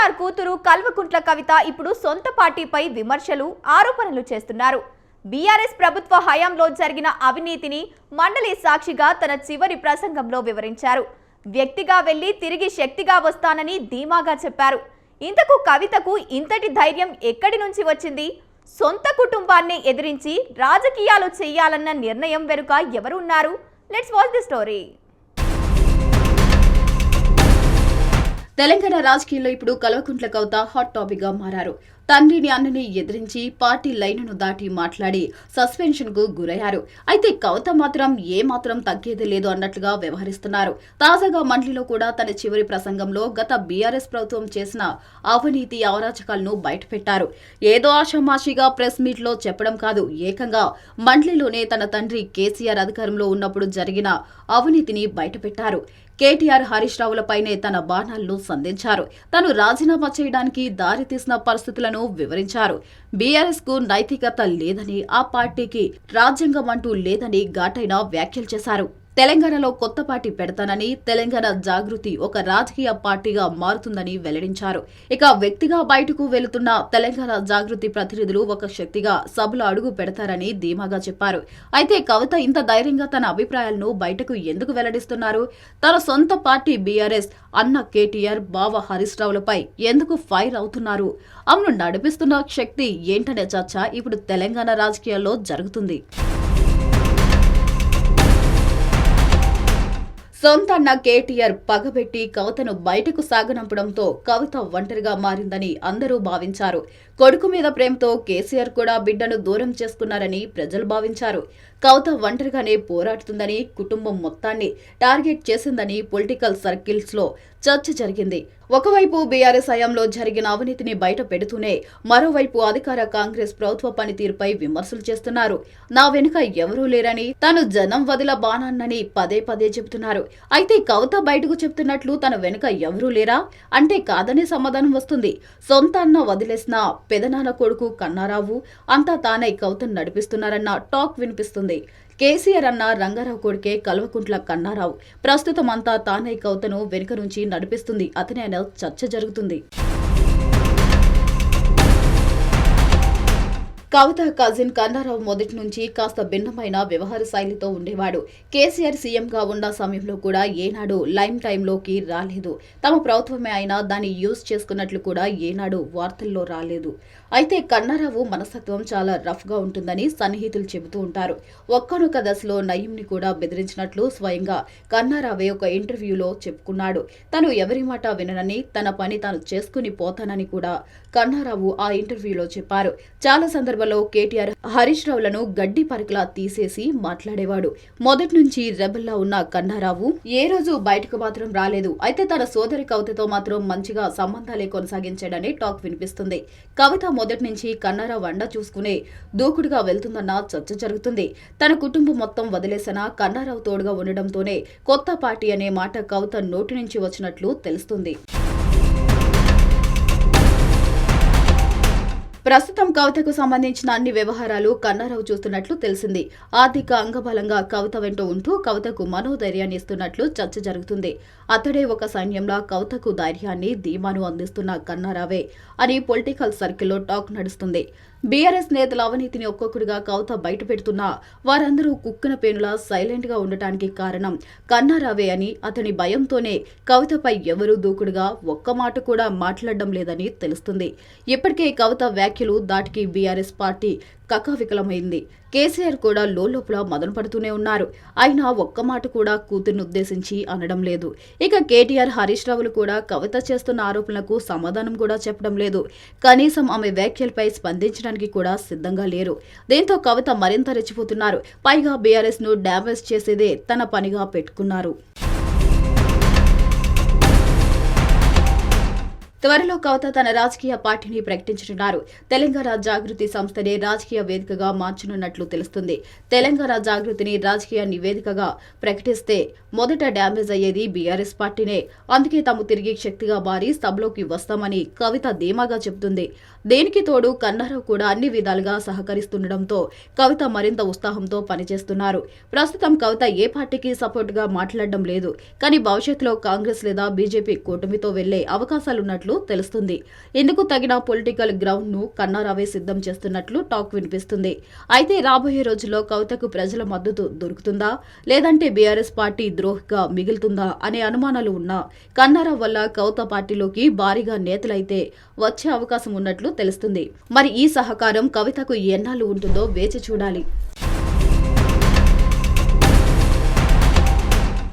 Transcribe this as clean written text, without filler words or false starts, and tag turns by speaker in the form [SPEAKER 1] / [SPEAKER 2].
[SPEAKER 1] కేటీఆర్ కూతురు కల్వకుంట్ల కవిత ఇప్పుడు సొంత పార్టీపై విమర్శలు ఆరోపణలు చేస్తున్నారు. బీఆర్ఎస్ ప్రభుత్వ హయాంలో జరిగిన అవినీతిని మండలి సాక్షిగా తన చివరి ప్రసంగంలో వివరించారు. వ్యక్తిగా వెళ్లి తిరిగి శక్తిగా వస్తానని ధీమాగా చెప్పారు. ఇంతకు కవితకు ఇంతటి ధైర్యం ఎక్కడి నుంచి వచ్చింది? సొంత కుటుంబాన్ని ఎదిరించి రాజకీయాలు చేయాలన్న నిర్ణయం వెనుక ఎవరు ఉన్నారు? Let's watch the story.
[SPEAKER 2] Telangana రాజకీయాల్లో ఇప్పుడు కల్వకుంట్ల కవిత హాట్ టాపిక్ గా మారారు. తండ్రిని అన్నని ఎదిరించి పార్టీ లైన్ను దాటి మాట్లాడి సస్పెన్షన్ కు గురయ్యారు. అయితే కవిత మాత్రం ఏమాత్రం తగ్గేది లేదు అన్నట్లుగా వ్యవహరిస్తున్నారు. తాజాగా మండలిలో కూడా తన చివరి ప్రసంగంలో గత బీఆర్ఎస్ ప్రభుత్వం చేసిన అవినీతి అరాచకాలను బయటపెట్టారు. ఏదో ఆషామాషిగా ప్రెస్ మీట్ లో చెప్పడం కాదు, ఏకంగా మండలిలోనే తన తండ్రి కేసీఆర్ అధికారంలో ఉన్నప్పుడు జరిగిన అవినీతిని బయటపెట్టారు. కేటీఆర్ హరీష్ రావులపైనే తన బాణాలను సంధించారు. తాను రాజీనామా చేయడానికి దారితీసిన పరిస్థితులను వివరించారు. బీఆర్ఎస్ కు నైతికత లేదని, ఆ పార్టీకి రాజ్యాంగం అంటూ లేదని ఘాటైన వ్యాఖ్యలు చేశారు. తెలంగాణలో కొత్త పార్టీ పెడతానని, తెలంగాణ జాగృతి ఒక రాజకీయ పార్టీగా మారుతుందని వెల్లడించారు. ఇక వ్యక్తిగా బయటకు వెళుతున్న తెలంగాణ జాగృతి ప్రతినిధులు ఒక శక్తిగా సభలో అడుగు పెడతారని ధీమాగా చెప్పారు. అయితే కవిత ఇంత ధైర్యంగా తన అభిప్రాయాలను బయటకు ఎందుకు వెల్లడిస్తున్నారు? తన సొంత పార్టీ బీఆర్ఎస్ అన్న కేటీఆర్, బావ హరీష్ రావులపై ఎందుకు ఫైర్ అవుతున్నారు? ఆమెను నడిపిస్తున్న శక్తి ఏంటనే చర్చ ఇప్పుడు తెలంగాణ రాజకీయాల్లో జరుగుతుంది. సొంత అన్న కేటీఆర్ పగబెట్టి కవితను బయటకు సాగనంపడంతో కవిత ఒంటరిగా మారిందని అందరూ భావించారు. కొడుకు మీద ప్రేమతో కేసీఆర్ కూడా బిడ్డను దూరం చేసుకున్నారని ప్రజలు భావించారు. కవిత ఒంటరిగానే పోరాడుతుందని, కుటుంబం మొత్తాన్ని టార్గెట్ చేసిందని పొలిటికల్ సర్కిల్స్ లో చర్చ జరిగింది. ఒకవైపు బీఆర్ఎస్ హయాంలో జరిగిన అవినీతిని బయట పెడుతూనే మరోవైపు అధికార కాంగ్రెస్ ప్రభుత్వ పనితీరుపై విమర్శలు చేస్తున్నారు. నా వెనుక ఎవరూ లేరని, తాను జనం వదిల బాణాన్నని పదే పదే చెబుతున్నారు. అయితే కవిత బయటకు చెప్తున్నట్లు తన వెనుక ఎవరూ లేరా అంటే కాదనే సమాధానం వస్తుంది. సొంత అన్న వదిలేసిన పెదనాన్న కొడుకు కన్నారావు అంతా తానై కవితను నడిపిస్తున్నారన్న టాక్ వినిపిస్తుంది. కేసీఆర్ అన్న రంగారావు కొడుకే కల్వకుంట్ల కన్నారావు. ప్రస్తుతం అంతా తానై కవితను వెనుక నుంచి నడిపిస్తుంది అతనే అనే చర్చ జరుగుతుంది. కవిత కజిన్ కన్నారావు మొదటి నుంచి కాస్త భిన్నమైన వ్యవహార శైలితో ఉండేవాడు. కేసీఆర్ సీఎంగా ఉన్న సమయంలో కూడా ఏనాడు లైమ్ టైంలోకి రాలేదు. తమ ప్రభుత్వమే అయినా దాన్ని యూజ్ చేసుకున్నట్లు కూడా ఏనాడు వార్తల్లో రాలేదు. అయితే కన్నారావు మనస్తత్వం చాలా రఫ్ గా ఉంటుందని సన్నిహితులు చెబుతూ ఉంటారు. ఒక్కనొక దశలో నయీంని కూడా బెదిరించినట్లు స్వయంగా కన్నారావే ఒక ఇంటర్వ్యూలో చెప్పుకున్నాడు. తను ఎవరి మాట విననని, తన పని తాను చేసుకుని పోతానని కూడా కన్నారావు ఆ ఇంటర్వ్యూలో చెప్పారు. చాలా సందర్భాల్లో కేటీఆర్ హరీష్ రావులను గడ్డి పరకలా తీసేసి మాట్లాడేవాడు. మొదటి నుంచి రెబెల్లా ఉన్న కన్నారావు ఏ రోజు బయటకు మాత్రం రాలేదు. అయితే తన సోదరి కవితతో మాత్రం మంచిగా సంబంధాలే కొనసాగించాడని టాక్ వినిపిస్తుంది. కవిత మొదటి నుంచి కన్నారావు అండ చూసుకునే దూకుడుగా వెళ్తుందన్న చర్చ జరుగుతుంది. తన కుటుంబం మొత్తం వదిలేసిన కన్నారావు తోడుగా ఉండడంతోనే కొత్త పార్టీ అనే మాట కవిత నోటి నుంచి వచ్చినట్లు తెలుస్తుంది. ప్రస్తుతం కవితకు సంబంధించిన అన్ని వ్యవహారాలు కన్నారావు చూస్తున్నట్లు తెలిసింది. ఆర్థిక అంగబలంగా కవిత వెంట ఉంటూ కవితకు మనోధైర్యాన్ని ఇస్తున్నట్లు చర్చ జరుగుతుంది. అతడే ఒక సైన్యంలా కవితకు ధైర్యాన్ని, ధీమాను అందిస్తున్న కన్నారావే అని పొలిటికల్ సర్కిల్లో టాక్ నడుస్తుంది. బీఆర్ఎస్ నేతల అవినీతిని ఒక్కొక్కడిగా కవిత బయట పెడుతున్నా వారందరూ కుక్కన పేనులా సైలెంట్ గా ఉండటానికి కారణం కన్నారావే అని, అతని భయంతోనే కవితపై ఎవరూ దూకుడుగా ఒక్క మాట కూడా మాట్లాడడం లేదని తెలుస్తుంది. ఇప్పటికే కవిత వ్యాఖ్యలు దాటికి బీఆర్ఎస్ పార్టీ కకావికలమైంది. కేసీఆర్ కూడా లోపల మదన పడుతూనే ఉన్నారు. అయినా ఒక్క మాట కూడా కూతుర్ని ఉద్దేశించి అనడం లేదు. ఇక కేటీఆర్, హరీష్ రావులు కూడా కవిత చేస్తున్న ఆరోపణలకు సమాధానం కూడా చెప్పడం లేదు. కనీసం ఆమె వ్యాఖ్యలపై స్పందించడానికి కూడా సిద్ధంగా లేరు. దీంతో కవిత మరింత రెచ్చిపోతున్నారు. పైగా బీఆర్ఎస్ ను డ్యామేజ్ చేసేదే తన పనిగా పెట్టుకున్నారు. త్వరలో కవిత తన రాజకీయ పార్టీని ప్రకటించనున్నారు. తెలంగాణ జాగృతి సంస్థనే రాజకీయ వేదికగా మార్చనున్నట్లు తెలుస్తుంది. తెలంగాణ జాగృతిని రాజకీయ నివేదికగా ప్రకటిస్తే మొదట డ్యామేజ్ అయ్యేది బీఆర్ఎస్ పార్టీనే. అందుకే తాము తిరిగి శక్తిగా మారి సభలోకి వస్తామని కవిత ధీమాగా చెబుతుంది. దేనికి తోడు కన్నారావు కూడా అన్ని విధాలుగా సహకరిస్తుండటంతో కవిత మరింత ఉత్సాహంతో పనిచేస్తున్నారు. ప్రస్తుతం కవిత ఏ పార్టీకి సపోర్ట్ గా మాట్లాడడం లేదు. కానీ భవిష్యత్తులో కాంగ్రెస్ లేదా బీజేపీ కూటమితో వెళ్లే అవకాశాలున్నట్లు ఉన్నట్లు తెలుస్తుంది. ఇందుకు తగిన పొలిటికల్ గ్రౌండ్ ను కన్నారావే సిద్ధం చేస్తున్నట్లు టాక్ వినిపిస్తుంది. అయితే రాబోయే రోజుల్లో కవితకు ప్రజల మద్దతు దొరుకుతుందా లేదంటే బీఆర్ఎస్ పార్టీ ద్రోహిగా మిగులుతుందా అనే అనుమానాలు ఉన్నా కన్నారావు వల్ల కవిత పార్టీలోకి భారీగా నేతలైతే వచ్చే అవకాశం ఉన్నట్లు తెలుస్తుంది. మరి ఈ సహకారం కవితకు ఎన్నాళ్ళు ఉంటుందో వేచి చూడాలి.